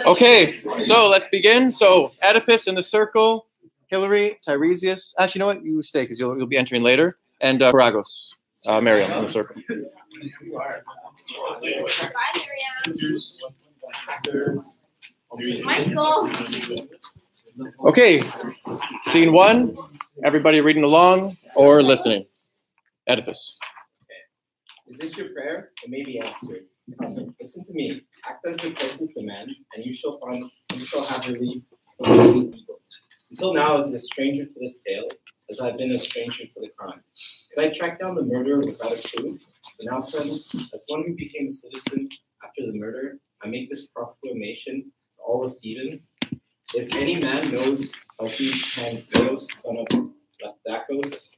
Okay, so let's begin. So Oedipus in the circle, Hilary, Tiresias. Actually, you know what? You stay because you'll be entering later. And Paragos, Miriam in the circle. Bye, Miriam. Michael. Okay, scene one. Everybody reading along or listening. Oedipus. Is this your prayer? It may be answered. Come, listen to me. Act as the crisis demands, and you shall have relief from these evils. Until now, as a stranger to this tale, as I've been a stranger to the crime. Could I track down the murderer without a clue? But now, friends, as one who became a citizen after the murder, I make this proclamation to all of Thebans. If any man knows how he Pantheos, son of Lapdakos,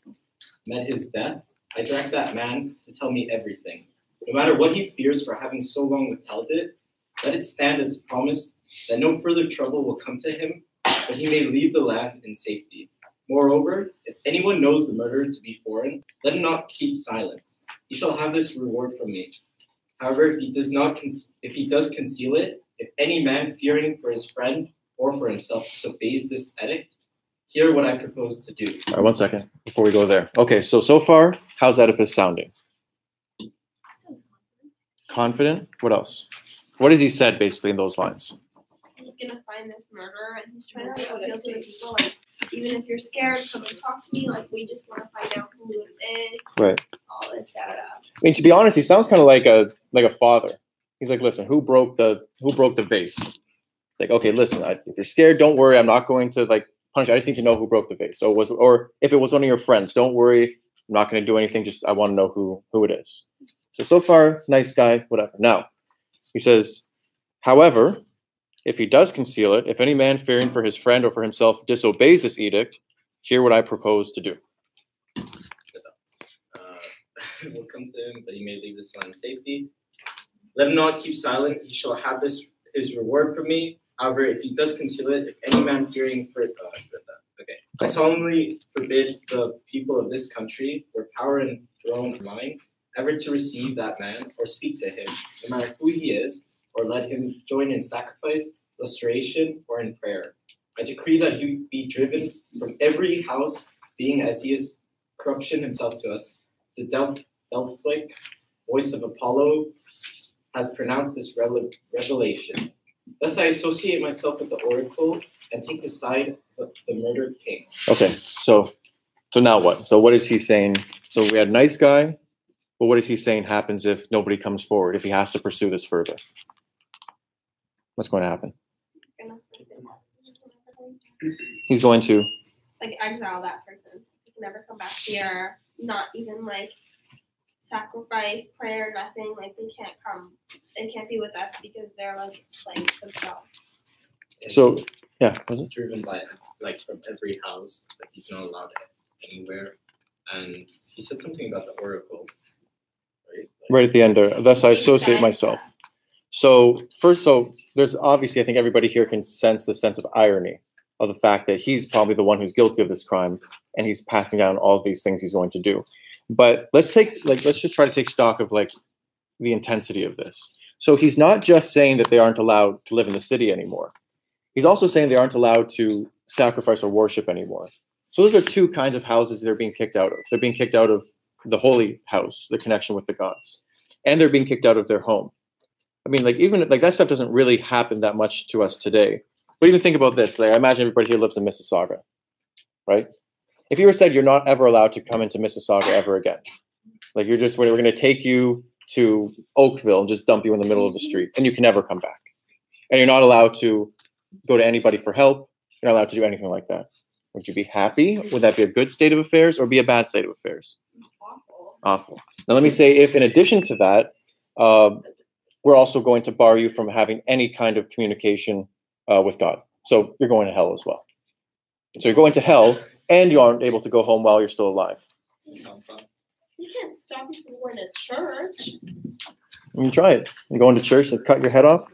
met his death, I direct that man to tell me everything. No matter what he fears for having so long withheld it, let it stand as promised that no further trouble will come to him, but he may leave the land in safety. Moreover, if anyone knows the murderer to be foreign, let him not keep silent. He shall have this reward from me. However, if he does conceal it, if any man fearing for his friend or for himself disobeys this edict, hear what I propose to do. All right, 1 second before we go there. Okay, so far, how's Oedipus sounding? Confident? What else? What has he said basically in those lines? He's gonna find this murderer, and he's trying to appeal to the people. Like, even if you're scared, come and talk to me. Like, we just want to find out who Lewis is. Right. All this, da da da. I mean, to be honest, he sounds kind of like a father. He's like, listen, who broke the vase? Like, okay, listen, if you're scared, don't worry. I'm not going to punish you. I just need to know who broke the vase. Or if it was one of your friends, don't worry. I'm not going to do anything. Just I want to know who it is. So far, nice guy, whatever. Now, he says, however, if he does conceal it, if any man fearing for his friend or for himself disobeys this edict, hear what I propose to do. Will come to him, but he may leave this land in safety. Let him not keep silent. He shall have his reward from me. However, if he does conceal it, if any man fearing for I solemnly forbid the people of this country, where power and throne are mine, ever to receive that man or speak to him, no matter who he is, or let him join in sacrifice, lustration, or in prayer. I decree that he be driven from every house, being as he is corruption himself to us. The Delphic voice of Apollo has pronounced this revelation. Thus I associate myself with the oracle and take the side of the murdered king. Okay, so now what? So what is he saying? So we had nice guy, but what is he saying happens if nobody comes forward, if he has to pursue this further? What's going to happen? He's going to exile that person. They can never come back here. Not even sacrifice, prayer, nothing. They can't come. They can't be with us because they're themselves. So yeah, driven by from every house. He's not allowed anywhere. And he said something about the oracle, right? Right at the end there. Thus I associate myself. So there's obviously, I think everybody here can sense the sense of irony of the fact that he's probably the one who's guilty of this crime, and he's passing down all of these things he's going to do. But let's just try to take stock of the intensity of this. So he's not just saying that they aren't allowed to live in the city anymore. He's also saying they aren't allowed to sacrifice or worship anymore. So those are two kinds of houses they're being kicked out of. They're being kicked out of the holy house, the connection with the gods, and they're being kicked out of their home. I mean, even that stuff doesn't really happen that much to us today. But even think about this. I imagine everybody here lives in Mississauga, right? If you were said you're not ever allowed to come into Mississauga ever again, we're going to take you to Oakville and just dump you in the middle of the street, and you can never come back. And you're not allowed to go to anybody for help. You're not allowed to do anything like that. Would you be happy? Would that be a good state of affairs or be a bad state of affairs? Awful. Now let me say, if in addition to that, we're also going to bar you from having any kind of communication with God. So you're going to hell as well. So you're going to hell, and you aren't able to go home while you're still alive. You can't stop me from going to church. You try it. You're going to church and cut your head off?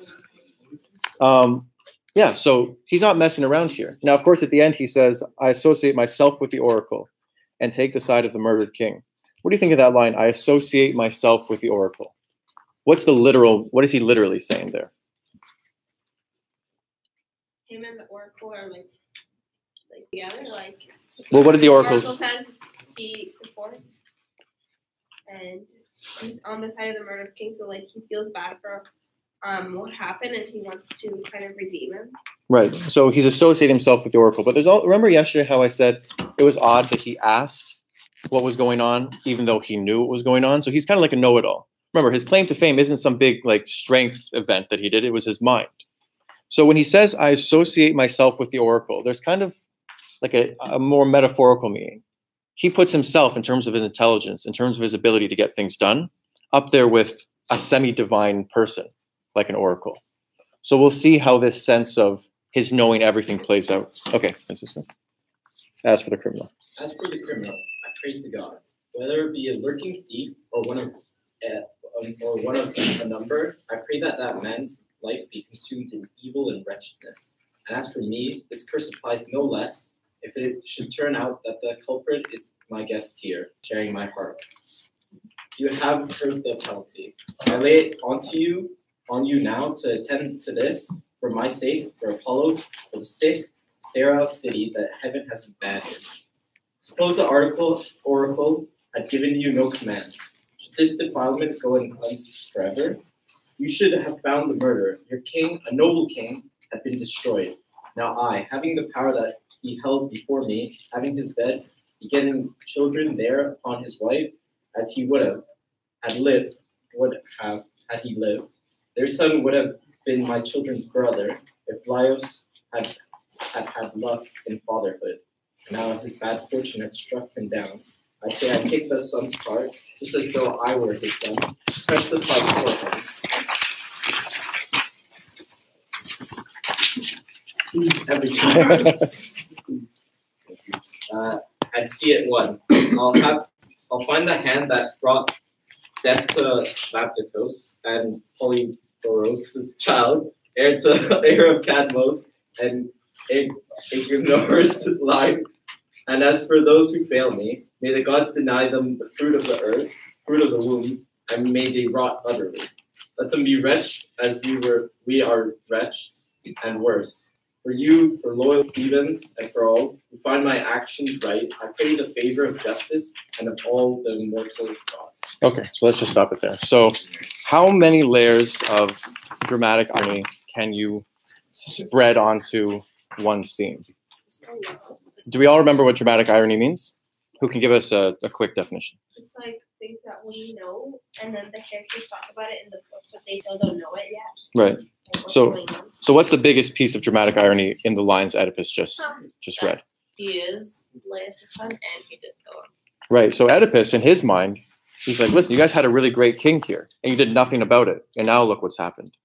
Yeah, so he's not messing around here. Now, of course, at the end, he says, I associate myself with the oracle and take the side of the murdered king. What do you think of that line? I associate myself with the oracle. What is he literally saying there? Him and the oracle are like together, like. Well, what did the oracle says he supports, and he's on the side of the murdered king, so like he feels bad for what happened, and he wants to kind of redeem him. Right. So he's associating himself with the oracle. But remember yesterday how I said it was odd that he asked what was going on, even though he knew what was going on. So he's kind of like a know-it-all. Remember, his claim to fame isn't some big like strength event that he did. It was his mind. So when he says, I associate myself with the oracle, there's kind of like a more metaphorical meaning. He puts himself, in terms of his intelligence, in terms of his ability to get things done, up there with a semi-divine person, like an oracle. So we'll see how this sense of his knowing everything plays out. Okay, Francisco. As for the criminal. As for the criminal, I pray to God, whether it be a lurking thief or one of a number, I pray that that man's life be consumed in evil and wretchedness. And as for me, this curse applies no less if it should turn out that the culprit is my guest here, sharing my heart. You have heard the penalty. I lay it on you now to attend to this for my sake, for Apollo's, for the sick, sterile city that heaven has abandoned. Suppose the oracle had given you no command. Should this defilement go uncleansed forever? You should have found the murderer. Your king, a noble king, had been destroyed. Now I, having the power that he held before me, having his bed, begetting children there upon his wife, as he had he lived. Their son would have been my children's brother if Laios had luck in fatherhood. And now his bad fortune had struck him down. I say I take the son's part, just as though I were his son, press the fight for him. Every time. And see it won. I'll find the hand that brought death to Lapdacos and Polydoros' child, heir of Cadmos and Ignor's line. And as for those who fail me, may the gods deny them the fruit of the earth, fruit of the womb, and may they rot utterly. Let them be wretched as we are wretched, and worse. For you, for loyal Thebans, and for all who find my actions right, I pray the favor of justice and of all the immortal gods. Okay, so let's just stop it there. So how many layers of dramatic irony can you spread onto one scene? Do we all remember what dramatic irony means? Who can give us a quick definition? It's like things that we know, and then the characters talk about it in the book, but they still don't know it yet. Right. So what's the biggest piece of dramatic irony in the lines Oedipus just read? He is Laius' son, and he did kill him. Right. So Oedipus, in his mind, he's like, listen, you guys had a really great king here, and you did nothing about it, and now look what's happened.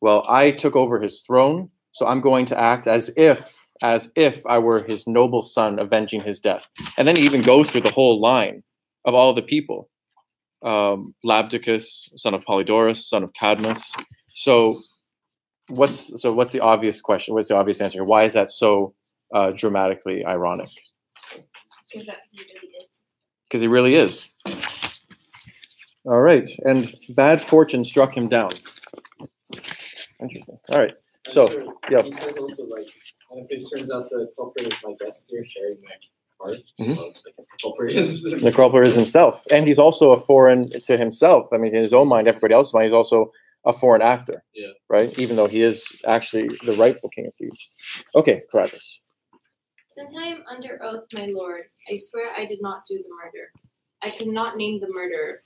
Well, I took over his throne, so I'm going to act as if I were his noble son avenging his death. And then he even goes through the whole line of all the people. Labdacus, son of Polydorus, son of Cadmus. So what's the obvious question? What's the obvious answer? Why is that so dramatically ironic? Because he really is. All right. And bad fortune struck him down. Interesting. All right. So, yeah. He says also, like, if it turns out the culprit is my guest here sharing my heart, the culprit is himself. And he's also a foreign to himself. I mean, in his own mind, everybody else's mind, he's also a foreign actor. Yeah. Right? Even though he is actually the rightful king of Thebes. Okay, Caratus. Since I am under oath, my lord, I swear I did not do the murder. I cannot name the murderer.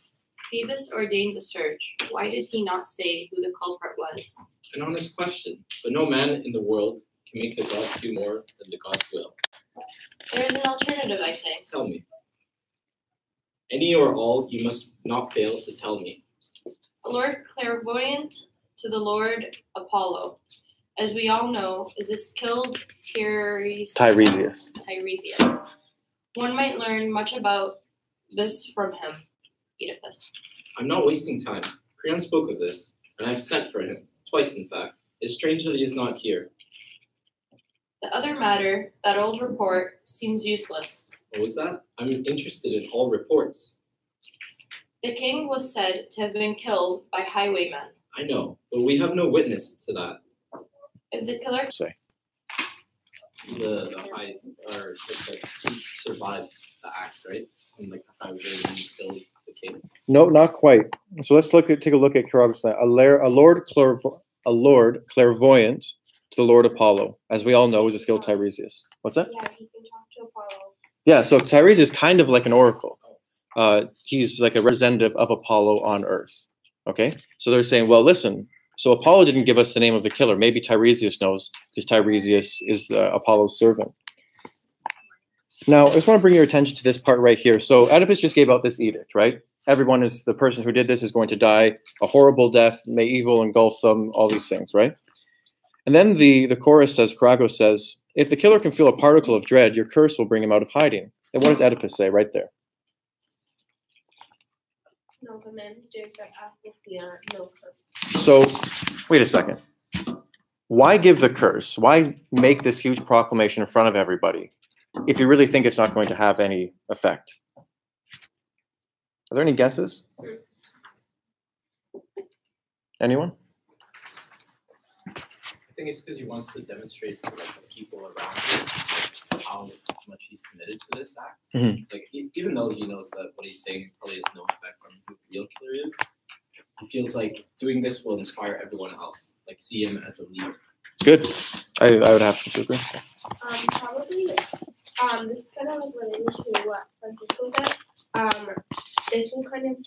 Phoebus ordained the search. Why did he not say who the culprit was? An honest question, but no man in the world can make the gods do more than the gods will. There is an alternative, I think. Tell me. Any or all, you must not fail to tell me. A lord clairvoyant to the lord Apollo, as we all know, is this killed Tiresias. One might learn much about this from him, Oedipus. I'm not wasting time. Creon spoke of this, and I've sent for him, twice in fact. It's strange that he is not here. The other matter, that old report, seems useless. What was that? I'm interested in all reports. The king was said to have been killed by highwaymen. I know, but we have no witness to that. If the killer Say. The high, or like, he survived the act, right? And like the highwayman killed the king. No, not quite. So let's take a look at Caragos. A lord clairvoyant to the Lord Apollo, as we all know, is a skilled Tiresias. What's that? Yeah, he can talk to Apollo. Yeah, so Tiresias is kind of like an oracle. He's like a representative of Apollo on Earth. Okay, so they're saying, well, listen. So Apollo didn't give us the name of the killer. Maybe Tiresias knows, because Tiresias is Apollo's servant. Now, I just want to bring your attention to this part right here. So Oedipus just gave out this edict, right? Everyone is, the person who did this is going to die a horrible death. May evil engulf them, all these things, right? And then the chorus says, Caragos says, if the killer can feel a particle of dread, your curse will bring him out of hiding. And what does Oedipus say right there? No, the man who dares that act with fear, no curse. So, wait a second. Why give the curse? Why make this huge proclamation in front of everybody if you really think it's not going to have any effect? Are there any guesses? Anyone? I think it's because he wants to demonstrate to like, the people around him how much he's committed to this act. Mhm. Like even though he knows that what he's saying probably has no effect on who the real killer is, he feels like doing this will inspire everyone else. Like see him as a leader. Good. I would have to agree. Probably, this is kind of like related to what Francisco said. This will kind of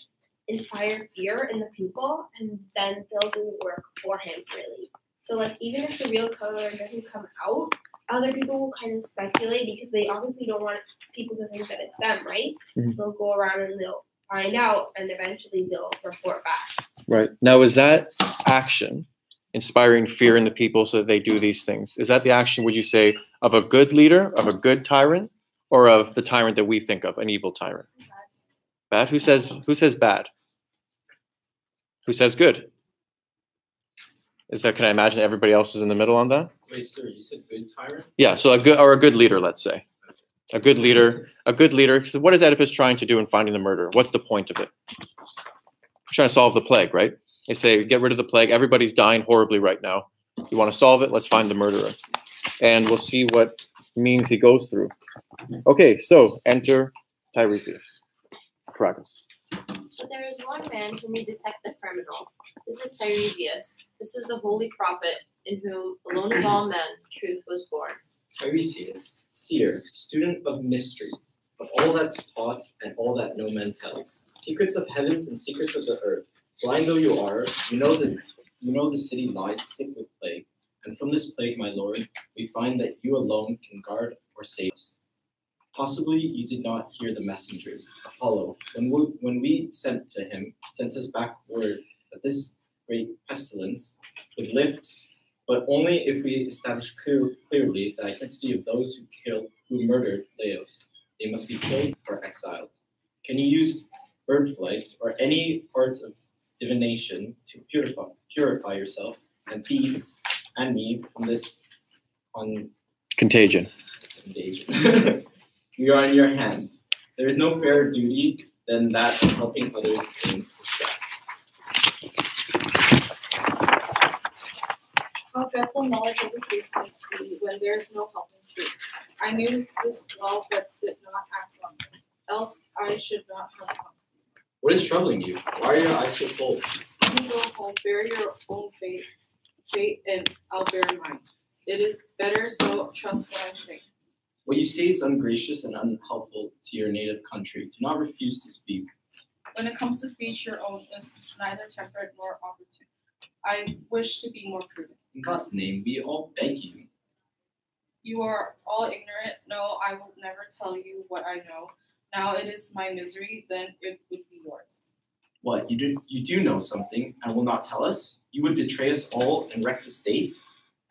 inspire fear in the people, and then they'll do the work for him, really. So, like, even if the real killer doesn't come out, other people will kind of speculate because they obviously don't want people to think that it's them, right? Mhm. They'll go around and they'll find out, and eventually they'll report back. Right. Now, is that action inspiring fear in the people so that they do these things? Is that the action, would you say, of a good leader, of a good tyrant, or of the tyrant that we think of, an evil tyrant? Bad? Who says bad? Who says good? Is that, can I imagine everybody else is in the middle on that? Wait, sir, you said good tyrant? Yeah, so a good leader, let's say. A good leader. So what is Oedipus trying to do in finding the murderer? What's the point of it? He's trying to solve the plague, right? They say, get rid of the plague. Everybody's dying horribly right now. You want to solve it? Let's find the murderer. And we'll see what means he goes through. Okay, so enter Tiresias. Caragos. But there is one man who may detect the criminal. This is Tiresias. This is the holy prophet in whom, alone of all men, truth was born. Tiresias, seer, student of mysteries, of all that's taught and all that no man tells, secrets of heavens and secrets of the earth. Blind though you are, you know the city lies sick with plague, and from this plague, my lord, we find that you alone can guard or save us. Possibly you did not hear the messengers, Apollo, when we sent us back word that this great pestilence would lift, but only if we establish clearly the identity of those who murdered Laos. They must be killed or exiled. Can you use bird flight or any part of divination to purify yourself and thieves and me from this Contagion. contagion? We are in your hands. There is no fairer duty than that of helping others in distress. How dreadful knowledge of the truth can be when there is no help in truth. I knew this well, but did not act on it. Else I should not have come. What is troubling you? Why are your eyes so cold? You go home, bear your own fate, and I'll bear mine. It is better so. Trust what I say. What you say is ungracious and unhelpful to your native country. Do not refuse to speak. When it comes to speech, your own is neither temperate nor opportune. I wish to be more prudent. In God's name, we all beg you. You are all ignorant. No, I will never tell you what I know. Now it is my misery, then it would be yours. What, you do know something and will not tell us? You would betray us all and wreck the state?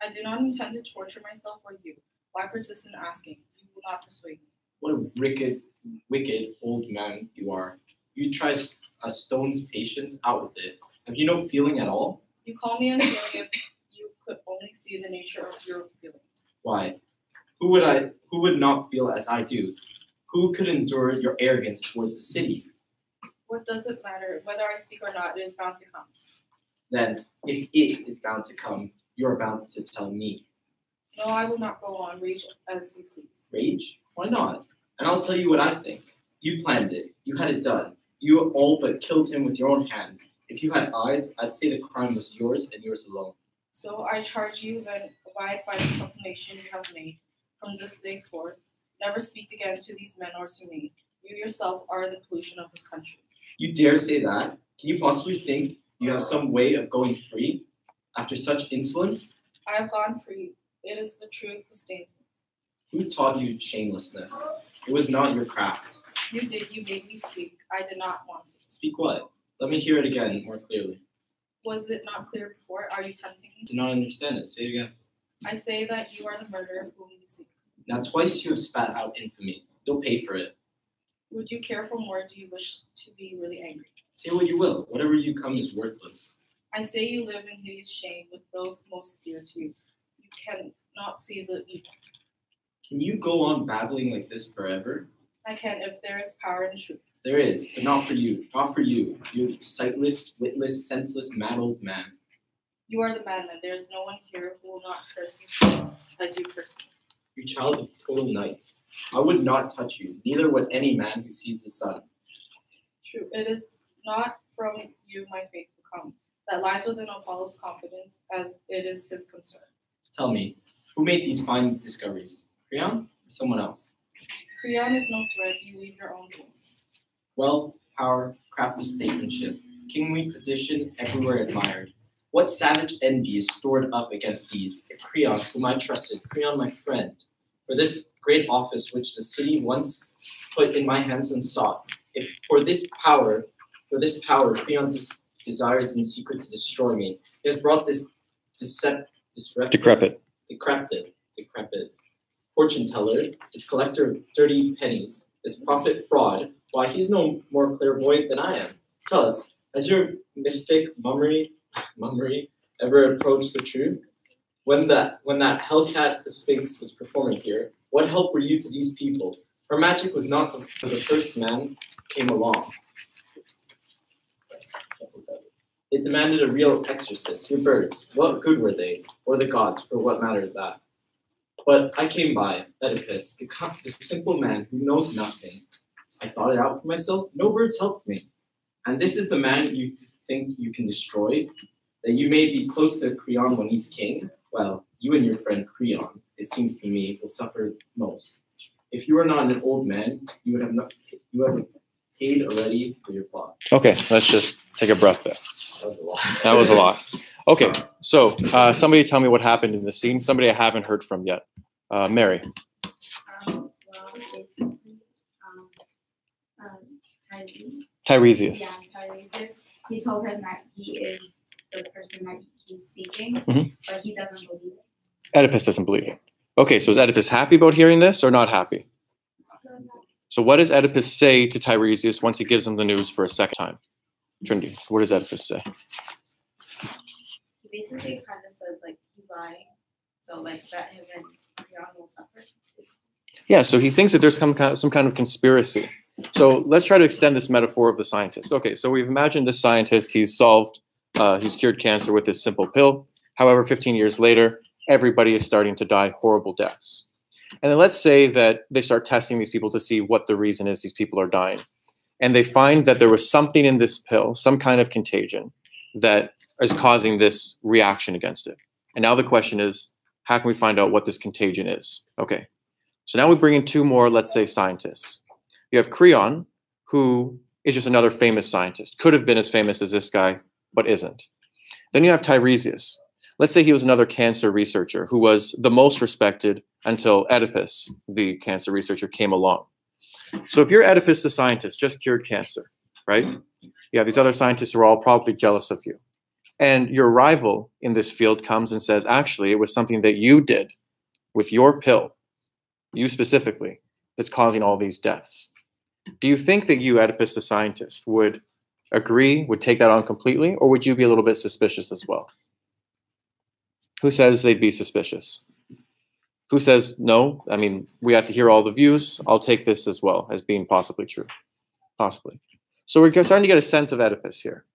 I do not intend to torture myself or you. Why persist in asking? You will not persuade me. What a wicked old man you are. You try a stone's patience, out with it. Have you no feeling at all? You call me unfeeling if you could see the nature of your feelings. Why? Who would not feel as I do? Who could endure your arrogance towards the city? What does it matter? Whether I speak or not, it is bound to come. Then, if it is bound to come, you are bound to tell me. No, I will not go on. Rage as you please. Rage? Why not? And I'll tell you what I think. You planned it. You had it done. You all but killed him with your own hands. If you had eyes, I'd say the crime was yours and yours alone. So I charge you, then abide by the proclamation you have made. From this day forth, never speak again to these men or to me. You yourself are the pollution of this country. You dare say that? Can you possibly think you have some way of going free after such insolence? I have gone free. It is the truth sustains me. Who taught you shamelessness? It was not your craft. You did. You made me speak. I did not want to. Speak what? Let me hear it again more clearly. Was it not clear before? Are you tempting me? I do not understand it. Say it again. I say that you are the murderer whom you seek. Now twice you have spat out infamy. You'll pay for it. Would you care for more? Do you wish to be really angry? Say what you will. Whatever you come is worthless. I say you live in hideous shame with those most dear to you. You cannot see the evil. Can you go on babbling like this forever? I can if there is power in truth. There is, but not for you. Not for you. You sightless, witless, senseless, mad old man. You are the madman. There is no one here who will not curse you as you curse me. You child of total night. I would not touch you, neither would any man who sees the sun. True. It is not from you my faith will come. That lies within Apollo's confidence as it is his concern. Tell me, who made these fine discoveries? Creon or someone else? Creon is no threat. You weave your own wool. Wealth, power, craft of statesmanship, kingly position everywhere admired. What savage envy is stored up against these, if Creon, whom I trusted, Creon my friend, for this great office which the city once put in my hands and sought, if for this power Creon desires in secret to destroy me, he has brought this decrepit fortune teller, this collector of dirty pennies, this prophet fraud. Why, he's no more clairvoyant than I am. Tell us, has your mystic mummery ever approached the truth? When that hellcat the Sphinx was performing here, what help were you to these people? Her magic was not for the first man came along. It demanded a real exorcist. Your birds, what good were they? Or the gods, for what mattered that? But I came by, Oedipus, the simple man who knows nothing. I thought it out for myself. No birds helped me. And this is the man you think you can destroy? That you may be close to Creon when he's king? Well, you and your friend Creon, it seems to me, will suffer most. If you are not an old man, you have paid already for your plot. Okay, let's just take a breath there. That was a lot. That was a lot. Okay, so somebody tell me what happened in the scene. Somebody I haven't heard from yet. Mary. Tiresias. Yeah, Tiresias. He told him that he is the person that he's seeking, but he doesn't believe it. Oedipus doesn't believe it. Okay, so is Oedipus happy about hearing this or not happy? So what does Oedipus say to Tiresias once he gives him the news for a second time? Trinity, what does Oedipus say? He basically kind of says, like, he's lying. So, like, that him and Creon will suffer. Yeah, so he thinks that there's some kind of conspiracy. So let's try to extend this metaphor of the scientist. Okay, so we've imagined this scientist, he's cured cancer with this simple pill. However, 15 years later, everybody is starting to die horrible deaths. And then let's say that they start testing these people to see what the reason is these people are dying. And they find that there was something in this pill, some kind of contagion, that is causing this reaction against it. And now the question is, how can we find out what this contagion is? Okay, so now we bring in two more, let's say, scientists. You have Creon, who is just another famous scientist. Could have been as famous as this guy, but isn't. Then you have Tiresias. Let's say he was another cancer researcher who was the most respected until Oedipus, the cancer researcher, came along. So if you're Oedipus the scientist, just cured cancer, right? Yeah, these other scientists are all probably jealous of you. And your rival in this field comes and says, actually, it was something that you did with your pill, you specifically, that's causing all these deaths. Do you think that you, Oedipus the scientist, would agree, would take that on completely, or would you be a little bit suspicious as well? Who says they'd be suspicious? Who says, no, I mean, we have to hear all the views. I'll take this as well as being possibly true. Possibly. So we're starting to get a sense of Oedipus here.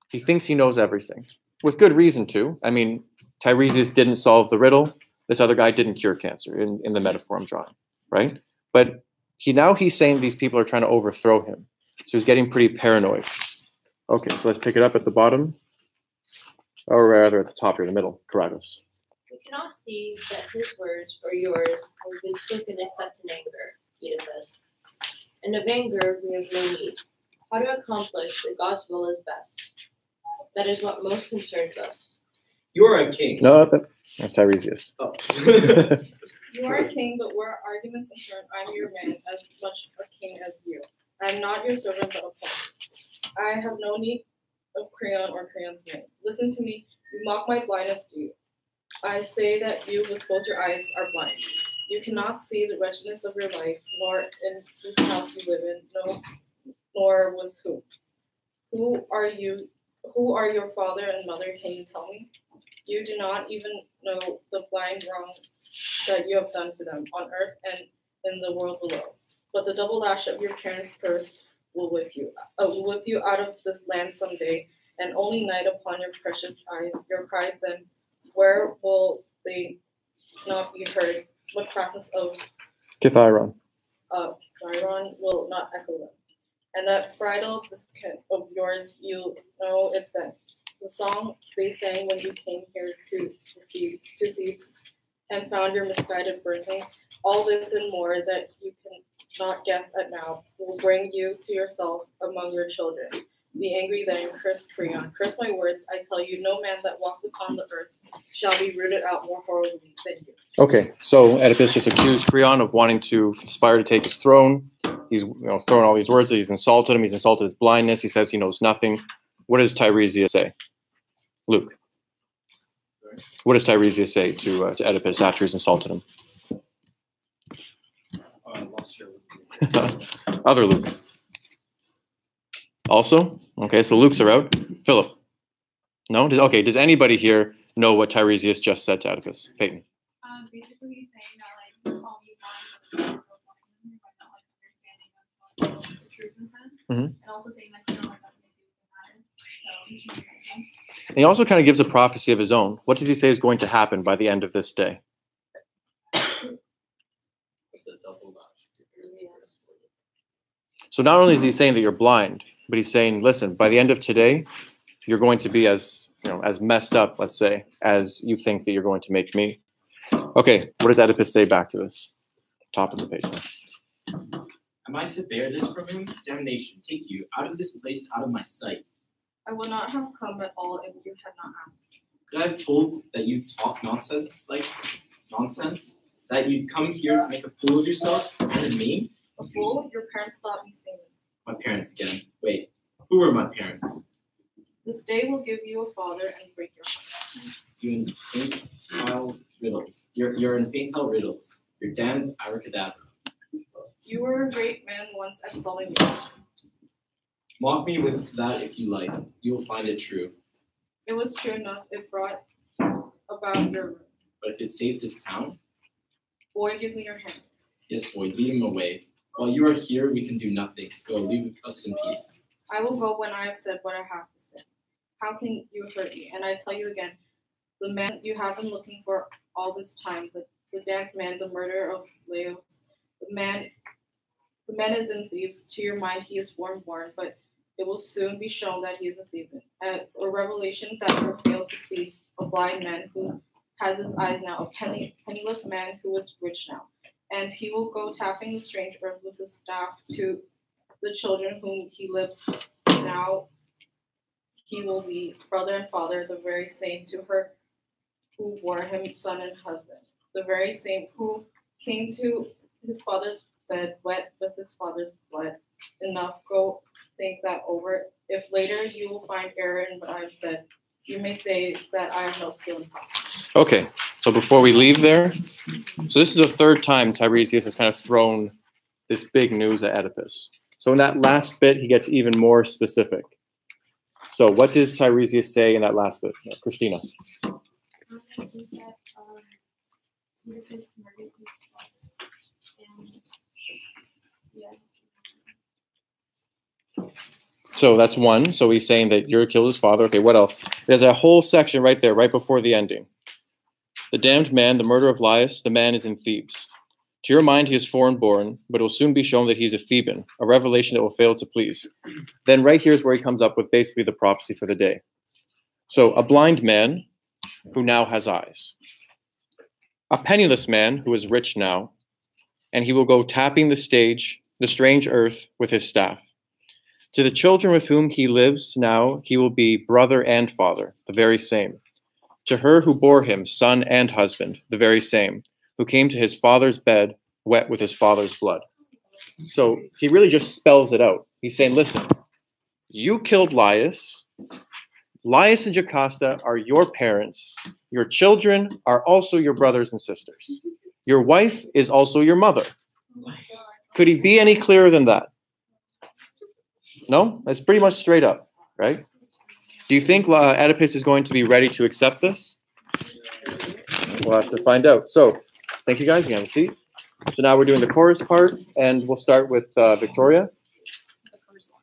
He thinks he knows everything, with good reason too. I mean, Tiresias didn't solve the riddle. This other guy didn't cure cancer in the metaphor I'm drawing, right? But he's saying these people are trying to overthrow him. So he's getting pretty paranoid. Okay, so let's pick it up at the bottom, or rather at the top here in the middle, Caragos. We cannot see that his words or yours have been spoken except in anger, Oedipus. And of anger we have no need. How to accomplish that God's will is best. That is what most concerns us. You are a king. No, that's Tiresias. Oh. You are a king, but where arguments concern, I am your man, as much a king as you. I am not your servant, but a pawn. I have no need of Creon or Creon's name. Listen to me. You mock my blindness, do you? I say that you, with both your eyes, are blind. You cannot see the wretchedness of your life, nor in whose house you live in, no, nor with whom. Who are you? Who are your father and mother? Can you tell me? You do not even know the blind wrong that you have done to them on earth and in the world below. But the double lash of your parents' curse will whip you out of this land someday, and only night upon your precious eyes. Your cries then, where will they not be heard? What crassness of Kithiron. Chiron will not echo them. And that bridal discontent of yours, you know it then. The song they sang when you came here to Thebes and found your misguided birthing, all this and more that you can not guess at now, will bring you to yourself among your children. Be angry then, curse Creon. Curse my words, I tell you, no man that walks upon the earth shall be rooted out more horribly than you. Okay, so Oedipus just accused Creon of wanting to conspire to take his throne. He's throwing all these words that he's insulted him. He's insulted his blindness. He says he knows nothing. What does Tiresias say? Luke. What does Tiresias say to Oedipus after he's insulted him? I lost your Other Luke. Also? Okay, so Luke's are out. Philip. No? Does anybody here know what Tiresias just said to Oedipus? Peyton. Basically he's saying that like call me blind, but not like understanding of the truth in a sense. And also saying that you know like nothing to do with the matter. So he should be careful. And he also kind of gives a prophecy of his own. What does he say is going to happen by the end of this day? So not only is he saying that you're blind, but he's saying, listen, by the end of today, you're going to be as messed up, let's say, as you think that you're going to make me. Okay, what does Oedipus say back to this? Top of the page. Am I to bear this from him? Damnation, take you out of this place, out of my sight. I would not have come at all if you had not asked. Could I have told that you talk nonsense? That you'd come here to make a fool of yourself and me? A fool? Your parents thought me sane. My parents again. Wait, who were my parents? This day will give you a father and break your heart. You infantile riddles. You're infantile riddles. You're damned abracadabra. You were a great man once at solving riddles. Mock me with that if you like. You will find it true. It was true enough. It brought about your ruin. But if it saved this town? Boy, give me your hand. Yes, boy, lead him away. While you are here, we can do nothing. Go, leave us in peace. I will go when I have said what I have to say. How can you hurt me? And I tell you again, the man you have been looking for all this time, the damned man, the murderer of Laos, the man is in Thebes. To your mind, he is foreign-born, but it will soon be shown that he is a Theban. A revelation that will fail to please a blind man who has his eyes now, a penniless man who is rich now. And he will go tapping the strange earth with his staff to the children whom he lived. Now he will be brother and father, the very same to her who bore him son and husband, the very same who came to his father's bed wet with his father's blood. Enough, go think that over. If later you will find error in what I have said, you may say that I have no skill in prophecy. Okay, so before we leave there, so this is the third time Tiresias has kind of thrown this big news at Oedipus. So in that last bit, he gets even more specific. So what does Tiresias say in that last bit? Christina. That I think that Oedipus murdered his father. And yeah. So that's one. So he's saying that you're killed his father. Okay, what else? There's a whole section right there, right before the ending. The damned man, the murder of Laius, the man is in Thebes. To your mind, he is foreign born, but it will soon be shown that he's a Theban, a revelation that will fail to please. Then right here is where he comes up with basically the prophecy for the day. So a blind man who now has eyes. A penniless man who is rich now, and he will go tapping the strange earth with his staff. To the children with whom he lives now, he will be brother and father, the very same. To her who bore him, son and husband, the very same, who came to his father's bed, wet with his father's blood. So he really just spells it out. He's saying, listen, you killed Laius. Laius and Jocasta are your parents. Your children are also your brothers and sisters. Your wife is also your mother. Could he be any clearer than that? No? That's pretty much straight up, right? Do you think Oedipus is going to be ready to accept this? We'll have to find out. So, thank you guys. You can have a seat. So now we're doing the chorus part, and we'll start with Victoria.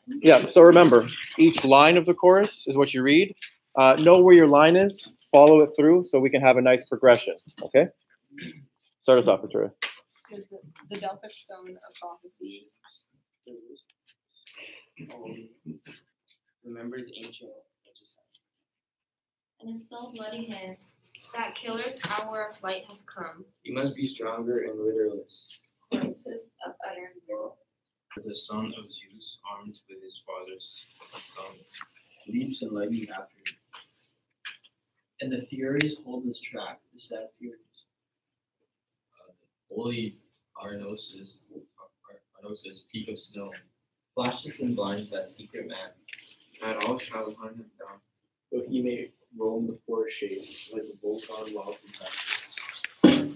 Yeah, so remember, each line of the chorus is what you read. Know where your line is, follow it through so we can have a nice progression, okay? Start us off, Victoria. The Delphic Stone of Prophecies. Remembers ancient legislation. And his still bloody hand, that killer's hour of light has come. You must be stronger and rudderless. Voices of utter will. The son of Zeus, armed with his father's son, leaps and lightning after him. And the Furies hold this track, the sad Furies. Holy Arnosis, peak of snow, Flashes and blinds that secret man. That all shall hunt him down. though he may roam the forest shade like a bull gone wild from pasture.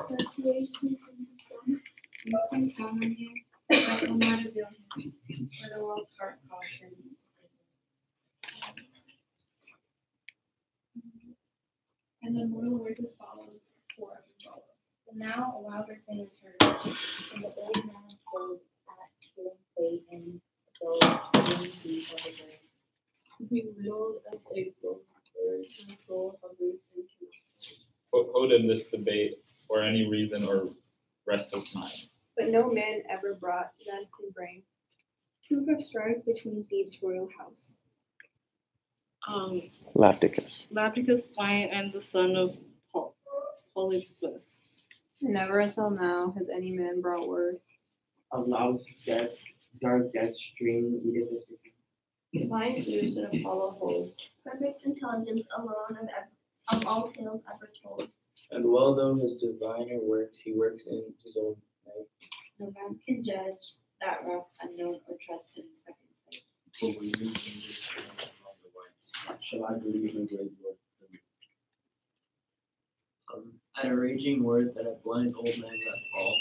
That's where three things of stone. Nothing found on him, that will not avail him, for the world's heart calls him. And the mortal words as follows, forever follow. But now a wilder thing is heard, and the old man is bold at killing play in those living feet of the grave. Be wheeled as a broken bird, my soul hovers in Quote in this debate for any reason or rest of time. But no man ever brought none can bring. Who have strife between Thebes' royal house? Lapticus. Lapticus Lion and the son of Oedipus. Never until now has any man brought word. Of loud death, dark death stream, Oedipus. divine Zeus and Apollo hold. Perfect intelligence alone of all tales ever told. And well known his diviner works, he works in his own night. No man can judge that rock unknown or trust in second sight. But when you understand all the whites, Shall I believe in great work? At a raging word that a blind old man let fall.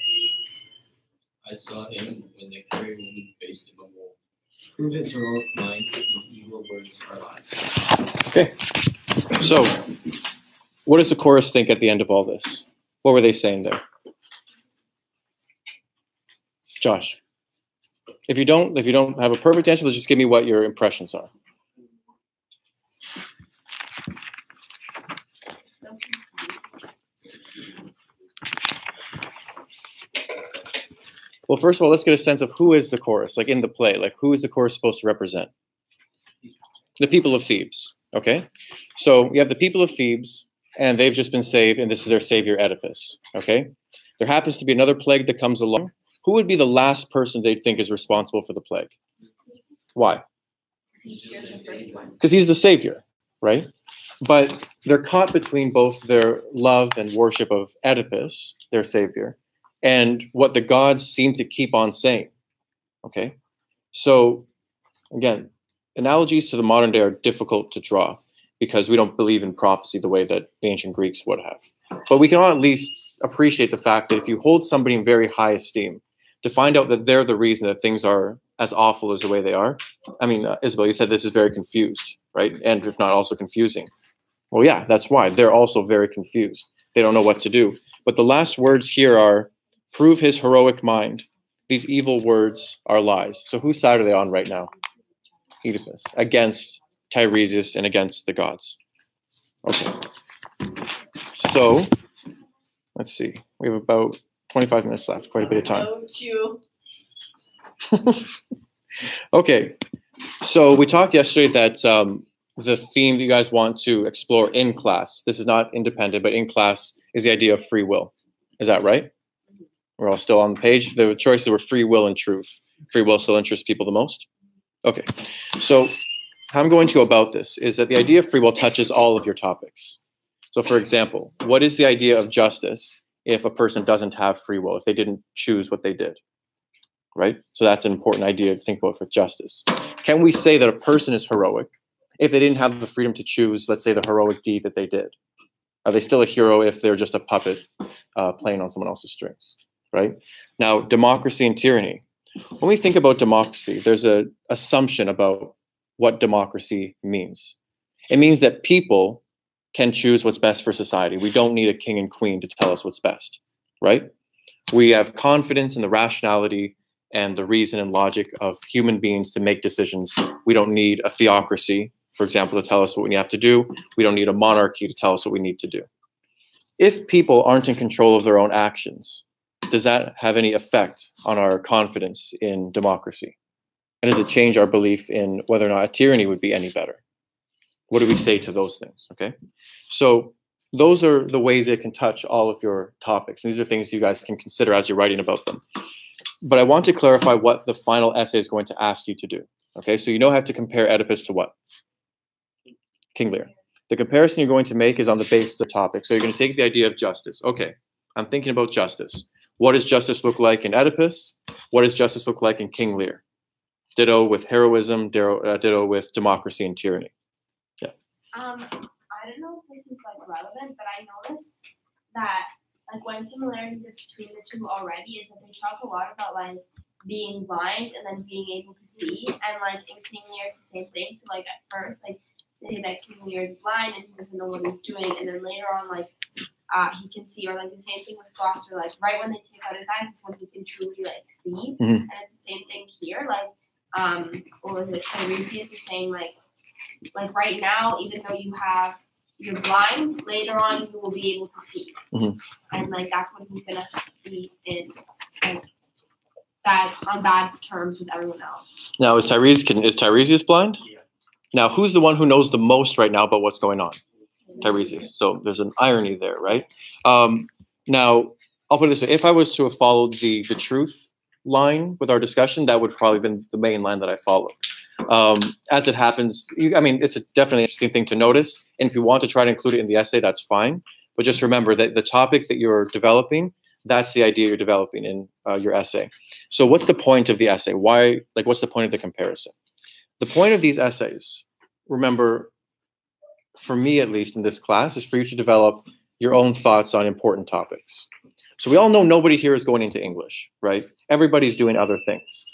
I saw him when the carrier woman faced him a wall. Prove his heroic mind, these evil words are lies. Okay. So, what does the chorus think at the end of all this? What were they saying there? Josh. If you don't have a perfect answer, let's just give me what your impressions are. Well, first of all, let's get a sense of who is the chorus, like in the play, like who is the chorus supposed to represent? The people of Thebes, okay? So you have the people of Thebes, and they've just been saved, and this is their savior, Oedipus, okay? There happens to be another plague that comes along. Who would be the last person they'd think is responsible for the plague? Why? Because he's the savior, right? But they're caught between both their love and worship of Oedipus, their savior, and what the gods seem to keep on saying, okay? So, again, analogies to the modern day are difficult to draw because we don't believe in prophecy the way that the ancient Greeks would have. But we can all at least appreciate the fact that if you hold somebody in very high esteem, to find out that they're the reason that things are as awful as the way they are. I mean, Isabel, you said this is very confused, right? And if not also confusing. Well, yeah, that's why. They're also very confused. They don't know what to do. But the last words here are, prove his heroic mind. These evil words are lies. So whose side are they on right now? Oedipus. Against Tiresias and against the gods. Okay. So, let's see. We have about 25 minutes left. Quite a bit of time. Don't you? Okay. So we talked yesterday that the theme that you guys want to explore in class, this is not independent, but in class, is the idea of free will. Is that right? We're all still on the page. The choices were free will and truth. Free will still interests people the most? Okay. So how I'm going to go about this is that the idea of free will touches all of your topics. So for example, what is the idea of justice if a person doesn't have free will, if they didn't choose what they did? Right? So that's an important idea to think about for justice. Can we say that a person is heroic if they didn't have the freedom to choose, let's say, the heroic deed that they did? Are they still a hero if they're just a puppet playing on someone else's strings? Right? Now, democracy and tyranny. When we think about democracy, there's an assumption about what democracy means. It means that people can choose what's best for society. We don't need a king and queen to tell us what's best, right? We have confidence in the rationality and the reason and logic of human beings to make decisions. We don't need a theocracy, for example, to tell us what we have to do. We don't need a monarchy to tell us what we need to do. If people aren't in control of their own actions, does that have any effect on our confidence in democracy? And does it change our belief in whether or not a tyranny would be any better? What do we say to those things? Okay, so those are the ways it can touch all of your topics. These are things you guys can consider as you're writing about them. But I want to clarify what the final essay is going to ask you to do. Okay, so you know how to compare Oedipus to what? King Lear. The comparison you're going to make is on the basis of topic. So you're going to take the idea of justice. Okay, I'm thinking about justice. What does justice look like in Oedipus? What does justice look like in King Lear? Ditto with heroism, ditto with democracy and tyranny. Yeah. I don't know if this is like relevant, but I noticed that like one similarity between the two already is that they talk a lot about like being blind and then being able to see, and like in King Lear it's the same thing. So like at first like they say that King Lear is blind and he doesn't know what he's doing, and then later on like he can see, or like the same thing with Gloucester, like right when they take out his eyes is when he can truly like see, and it's the same thing here. Like what was it? Tiresias is saying like right now, even though you're blind, later on you will be able to see, and like that's when he's gonna be in like on bad terms with everyone else. Now, is Tiresias blind? Yeah. Now, who's the one who knows the most right now about what's going on? Tiresias. So there's an irony there, right? Now, I'll put it this way. If I was to have followed the truth line with our discussion, that would probably have been the main line that I followed. As it happens, it's a definitely interesting thing to notice. And if you want to try to include it in the essay, that's fine. But just remember that the topic that you're developing, that's the idea you're developing in your essay. So what's the point of the essay? Why, like, what's the point of the comparison? The point of these essays, remember, for me at least in this class, is for you to develop your own thoughts on important topics. So we all know nobody here is going into English, right? Everybody's doing other things.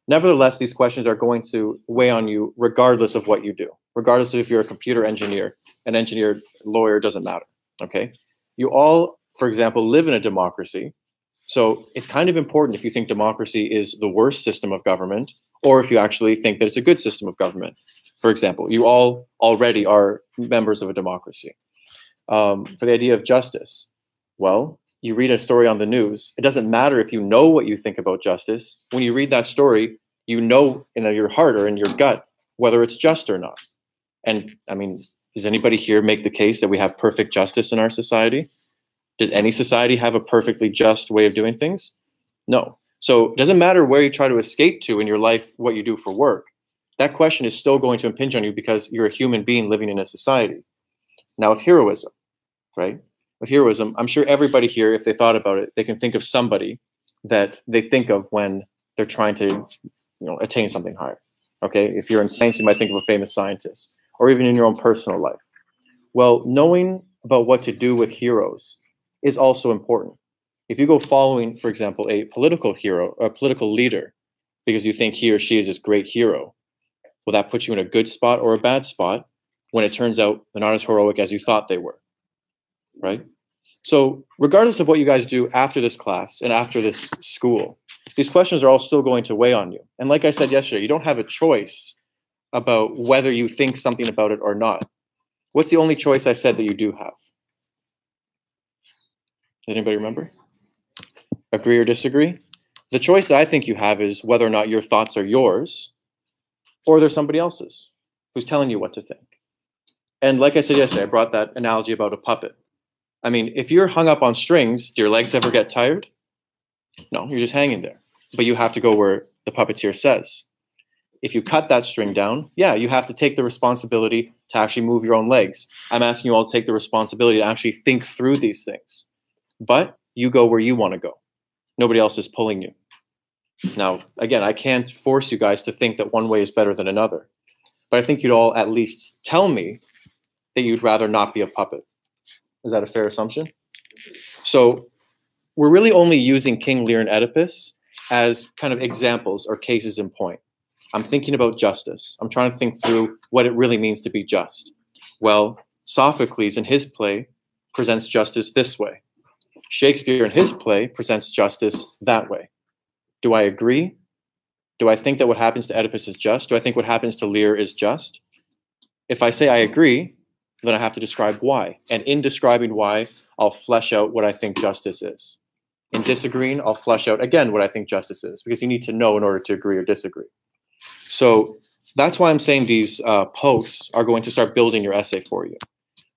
Nevertheless, these questions are going to weigh on you regardless of what you do. Regardless of if you're a computer engineer, an engineer, lawyer, doesn't matter, okay? You all, for example, live in a democracy. So it's kind of important if you think democracy is the worst system of government, or if you actually think that it's a good system of government. For example, you all already are members of a democracy. For the idea of justice, well, you read a story on the news. It doesn't matter if you know what you think about justice. When you read that story, you know in your heart or in your gut whether it's just or not. And I mean, does anybody here make the case that we have perfect justice in our society? Does any society have a perfectly just way of doing things? No. So it doesn't matter where you try to escape to in your life, what you do for work. That question is still going to impinge on you because you're a human being living in a society. Now with heroism, right? With heroism, I'm sure everybody here, if they thought about it, they can think of somebody that they think of when they're trying to, attain something higher. Okay, if you're in science, you might think of a famous scientist, or even in your own personal life. Well, knowing about what to do with heroes is also important. If you go following, for example, a political hero, or a political leader, because you think he or she is this great hero, will that put you in a good spot or a bad spot? when it turns out they're not as heroic as you thought they were, right? So regardless of what you guys do after this class and after this school, these questions are all still going to weigh on you. And like I said yesterday, you don't have a choice about whether you think something about it or not. What's the only choice I said that you do have? Anybody remember? Agree or disagree? The choice that I think you have is whether or not your thoughts are yours or they're somebody else's who's telling you what to think. And like I said yesterday, I brought that analogy about a puppet. I mean, if you're hung up on strings, do your legs ever get tired? No, you're just hanging there. But you have to go where the puppeteer says. If you cut that string down, yeah, you have to take the responsibility to actually move your own legs. I'm asking you all to take the responsibility to actually think through these things. But you go where you want to go. Nobody else is pulling you. Now, again, I can't force you guys to think that one way is better than another. But I think you'd all at least tell me that you'd rather not be a puppet. Is that a fair assumption? So we're really only using King Lear and Oedipus as kind of examples or cases in point. I'm thinking about justice. I'm trying to think through what it really means to be just. Well, Sophocles in his play presents justice this way. Shakespeare in his play presents justice that way. Do I agree? Do I think that what happens to Oedipus is just? Do I think what happens to Lear is just? If I say I agree, then I have to describe why. And in describing why, I'll flesh out what I think justice is. In disagreeing, I'll flesh out again what I think justice is, because you need to know in order to agree or disagree. So that's why I'm saying these posts are going to start building your essay for you.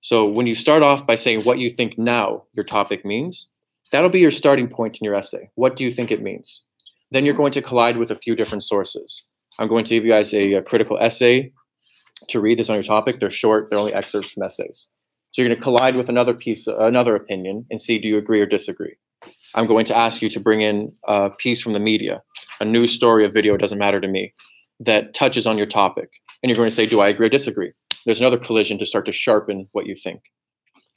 So when you start off by saying what you think now your topic means, that'll be your starting point in your essay. What do you think it means? Then you're going to collide with a few different sources. I'm going to give you guys a critical essay to read this on your topic. They're short, they're only excerpts from essays. So you're going to collide with another piece, another opinion, and see do you agree or disagree. I'm going to ask you to bring in a piece from the media, a news story, a video, it doesn't matter to me, that touches on your topic. And you're going to say, do I agree or disagree? There's another collision to start to sharpen what you think.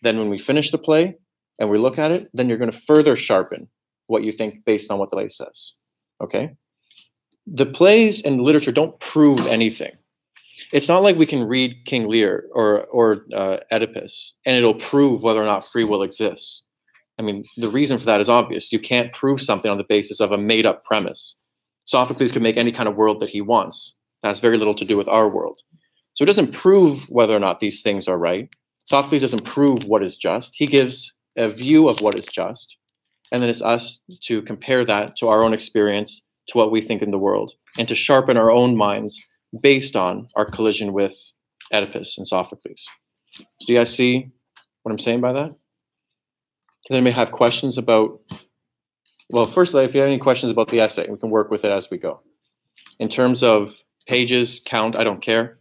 Then when we finish the play and we look at it, then you're going to further sharpen what you think based on what the play says. Okay? The plays and literature don't prove anything. It's not like we can read King Lear or Oedipus and it'll prove whether or not free will exists. I mean, the reason for that is obvious. You can't prove something on the basis of a made-up premise. Sophocles could make any kind of world that he wants. That has very little to do with our world. So it doesn't prove whether or not these things are right. Sophocles doesn't prove what is just. He gives a view of what is just. And then it's us to compare that to our own experience, to what we think in the world, and to sharpen our own minds based on our collision with Oedipus and Sophocles. Do you guys see what I'm saying by that? Does anybody have questions about, well, first, if you have any questions about the essay, we can work with it as we go. In terms of pages, count, I don't care.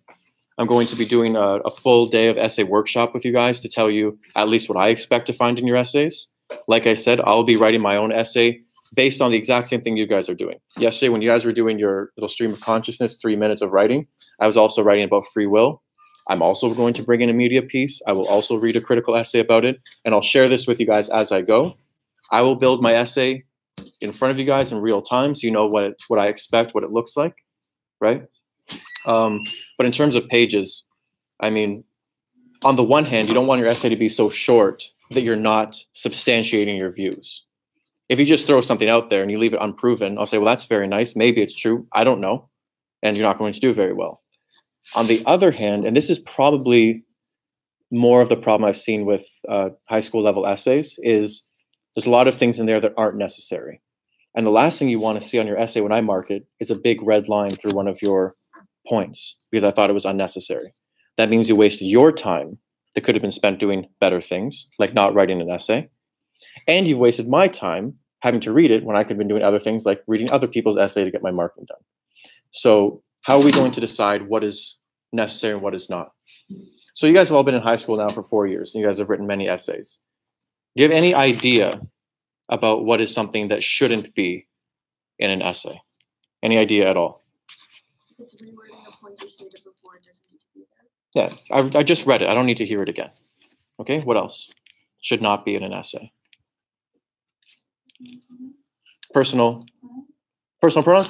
I'm going to be doing a full day of essay workshop with you guys to tell you at least what I expect to find in your essays. Like I said, I'll be writing my own essay based on the exact same thing you guys are doing. Yesterday, when you guys were doing your little stream of consciousness, 3 minutes of writing, I was also writing about free will. I'm also going to bring in a media piece. I will also read a critical essay about it, and I'll share this with you guys as I go. I will build my essay in front of you guys in real time so you know what I expect, what it looks like, right? But in terms of pages, I mean, on the one hand, you don't want your essay to be so short that you're not substantiating your views. If you just throw something out there and you leave it unproven, I'll say, well, that's very nice. Maybe it's true. I don't know. And you're not going to do very well. On the other hand, and this is probably more of the problem I've seen with high school level essays, is there's a lot of things in there that aren't necessary. And the last thing you want to see on your essay when I mark it is a big red line through one of your points because I thought it was unnecessary. That means you wasted your time that could have been spent doing better things, like not writing an essay. And you've wasted my time having to read it when I could have been doing other things like reading other people's essay to get my marking done. So how are we going to decide what is necessary and what is not? So you guys have all been in high school now for 4 years, and you guys have written many essays. Do you have any idea about what is something that shouldn't be in an essay? Any idea at all? It's rewording a point you stated before, it doesn't need to be there. Yeah, I just read it. I don't need to hear it again. Okay, what else should not be in an essay? Personal pronouns?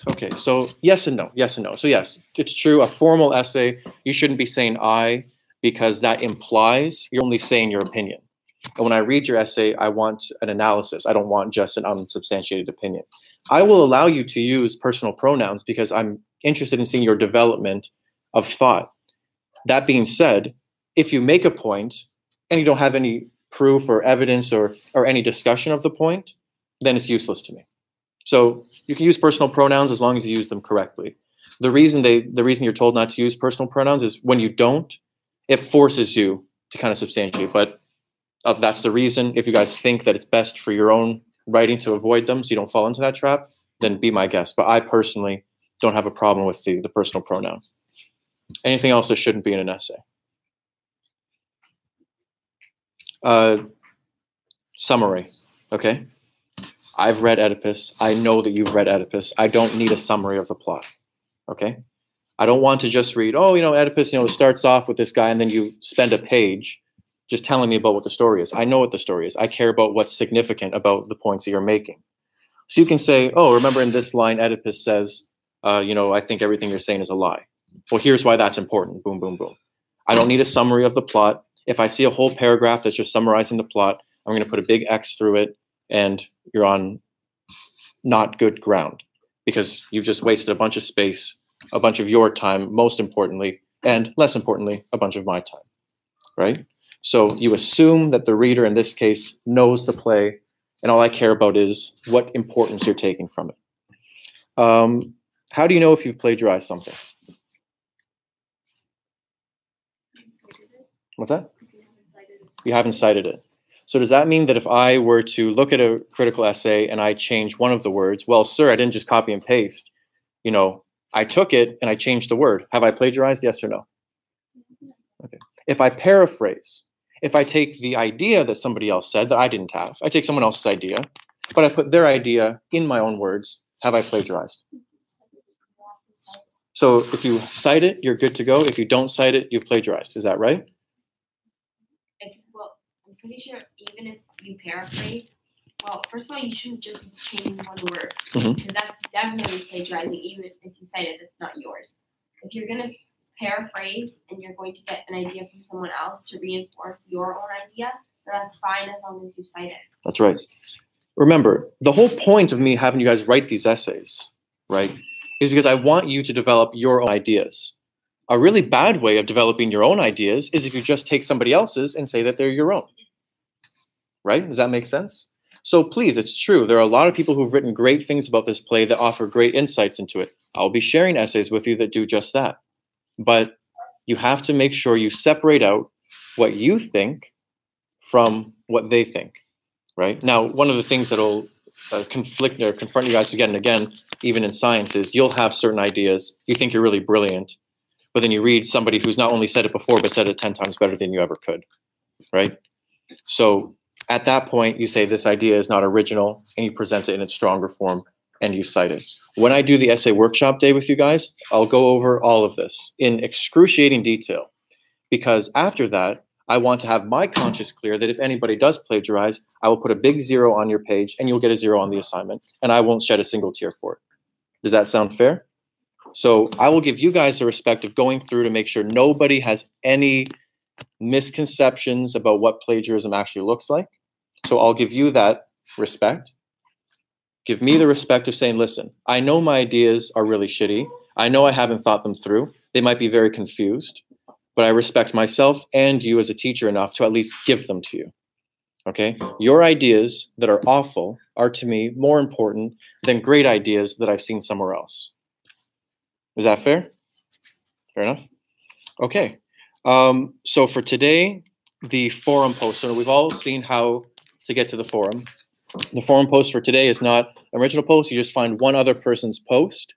Okay, so yes and no, yes and no. So yes, it's true. A formal essay, you shouldn't be saying I, because that implies you're only saying your opinion. And when I read your essay, I want an analysis. I don't want just an unsubstantiated opinion. I will allow you to use personal pronouns because I'm interested in seeing your development of thought. That being said, if you make a point and you don't have any proof or evidence or any discussion of the point, then it's useless to me. So you can use personal pronouns as long as you use them correctly. The reason you're told not to use personal pronouns is when you don't, it forces you to kind of substantiate. But that's the reason. If you guys think that it's best for your own writing to avoid them so you don't fall into that trap, then be my guest. But I personally don't have a problem with the personal pronoun. Anything else that shouldn't be in an essay? Summary, okay? I've read Oedipus. I know that you've read Oedipus. I don't need a summary of the plot, okay? I don't want to just read, oh, Oedipus, it starts off with this guy, and then you spend a page just telling me about what the story is. I know what the story is. I care about what's significant about the points that you're making. So you can say, oh, remember in this line, Oedipus says, I think everything you're saying is a lie. Well, here's why that's important. Boom, boom, boom. I don't need a summary of the plot. If I see a whole paragraph that's just summarizing the plot, I'm going to put a big X through it, and you're on not good ground because you've just wasted a bunch of space, a bunch of your time, most importantly, and less importantly, a bunch of my time, right? So you assume that the reader in this case knows the play, and all I care about is what importance you're taking from it. How do you know if you've plagiarized something? What's that? You haven't cited it. So does that mean that if I were to look at a critical essay and I change one of the words, well, sir, I didn't just copy and paste. I took it and I changed the word. Have I plagiarized? Yes or no? Okay. If I paraphrase, if I take the idea that somebody else said that I didn't have, I take someone else's idea, but I put their idea in my own words, have I plagiarized? So if you cite it, you're good to go. If you don't cite it, you've plagiarized. Is that right? I'm pretty sure even if you paraphrase, well, first of all, you shouldn't just change one word because that's definitely plagiarizing, even if you cite it, that's not yours. If you're going to paraphrase and you're going to get an idea from someone else to reinforce your own idea, then that's fine as long as you cite it. That's right. Remember, the whole point of me having you guys write these essays, right, is because I want you to develop your own ideas. A really bad way of developing your own ideas is if you just take somebody else's and say that they're your own. Right? Does that make sense? So please, it's true. There are a lot of people who've written great things about this play that offer great insights into it. I'll be sharing essays with you that do just that. But you have to make sure you separate out what you think from what they think. Right? Now, one of the things that'll conflict or confront you guys again and again, even in science, is you'll have certain ideas. You think you're really brilliant, but then you read somebody who's not only said it before, but said it 10 times better than you ever could. Right? So at that point, you say this idea is not original, and you present it in its stronger form, and you cite it. When I do the essay workshop day with you guys, I'll go over all of this in excruciating detail, because after that, I want to have my conscience clear that if anybody does plagiarize, I will put a big 0 on your page, and you'll get a 0 on the assignment, and I won't shed a single tear for it. Does that sound fair? So I will give you guys the respect of going through to make sure nobody has any misconceptions about what plagiarism actually looks like. So I'll give you that respect. Give me the respect of saying, listen, I know my ideas are really shitty. I know I haven't thought them through. They might be very confused, but I respect myself and you as a teacher enough to at least give them to you. Okay? Your ideas that are awful are to me more important than great ideas that I've seen somewhere else. Is that fair? Fair enough? Okay. So for today, the forum post. So we've all seen how to get to the forum. The forum post for today is not an original post. You just find one other person's post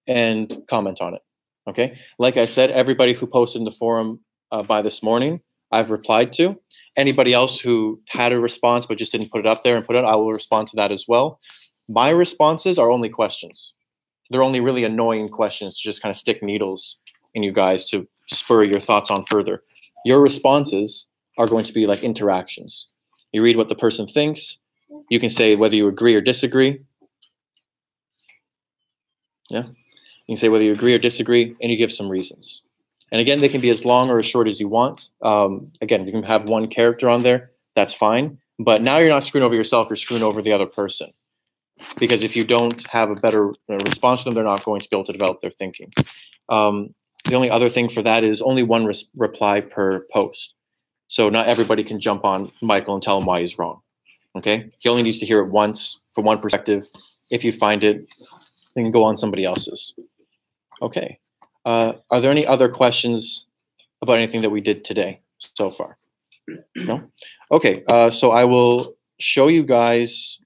and comment on it. Okay. Like I said, everybody who posted in the forum by this morning, I've replied to. Anybody else who had a response but just didn't put it up there and put it, I will respond to that as well. My responses are only questions. They're only really annoying questions to just kind of stick needles in you guys to spur your thoughts on further. Your responses are going to be like interactions. You read what the person thinks. You can say whether you agree or disagree. Yeah. You can say whether you agree or disagree, and you give some reasons. And again, they can be as long or as short as you want. Again, you can have one character on there. That's fine. But now you're not screwing over yourself. You're screwing over the other person. Because if you don't have a better response to them, they're not going to be able to develop their thinking. The only other thing for that is only one reply per post. So not everybody can jump on Michael and tell him why he's wrong. Okay? He only needs to hear it once from one perspective. If you find it, then you can go on somebody else's. Okay. Are there any other questions about anything that we did today so far? No? Okay. So I will show you guys,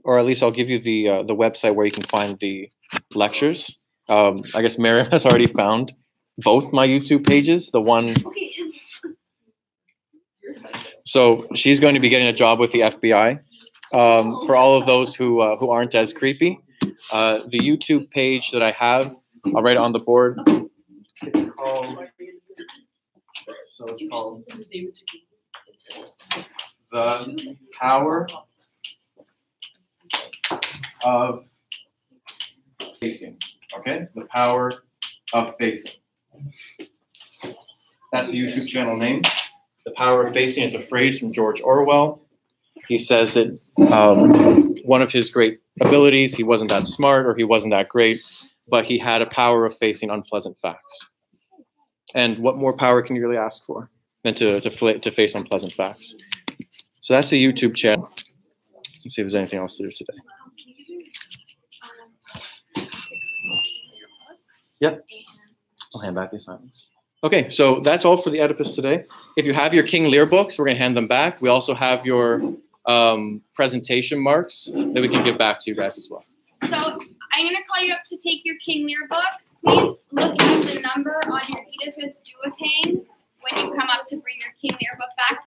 or at least I'll give you the website where you can find the lectures. I guess Miriam has already found both my YouTube pages. The one. So she's going to be getting a job with the FBI. For all of those who aren't as creepy, the YouTube page that I have, I'll write it on the board. It's called The Power of Facing. Okay? The Power of Facing. That's the YouTube channel name. The Power of Facing is a phrase from George Orwell. He says that one of his great abilities, he wasn't that smart or he wasn't that great, but he had a power of facing unpleasant facts. And what more power can you really ask for than to face unpleasant facts? So that's the YouTube channel. Let's see if there's anything else to do today. Yep. I'll hand back the assignments. Okay, so that's all for the Oedipus today. If you have your King Lear books, we're going to hand them back. We also have your presentation marks that we can give back to you guys as well. So I'm going to call you up to take your King Lear book. Please look at the number on your Oedipus duotang when you come up to bring your King Lear book back.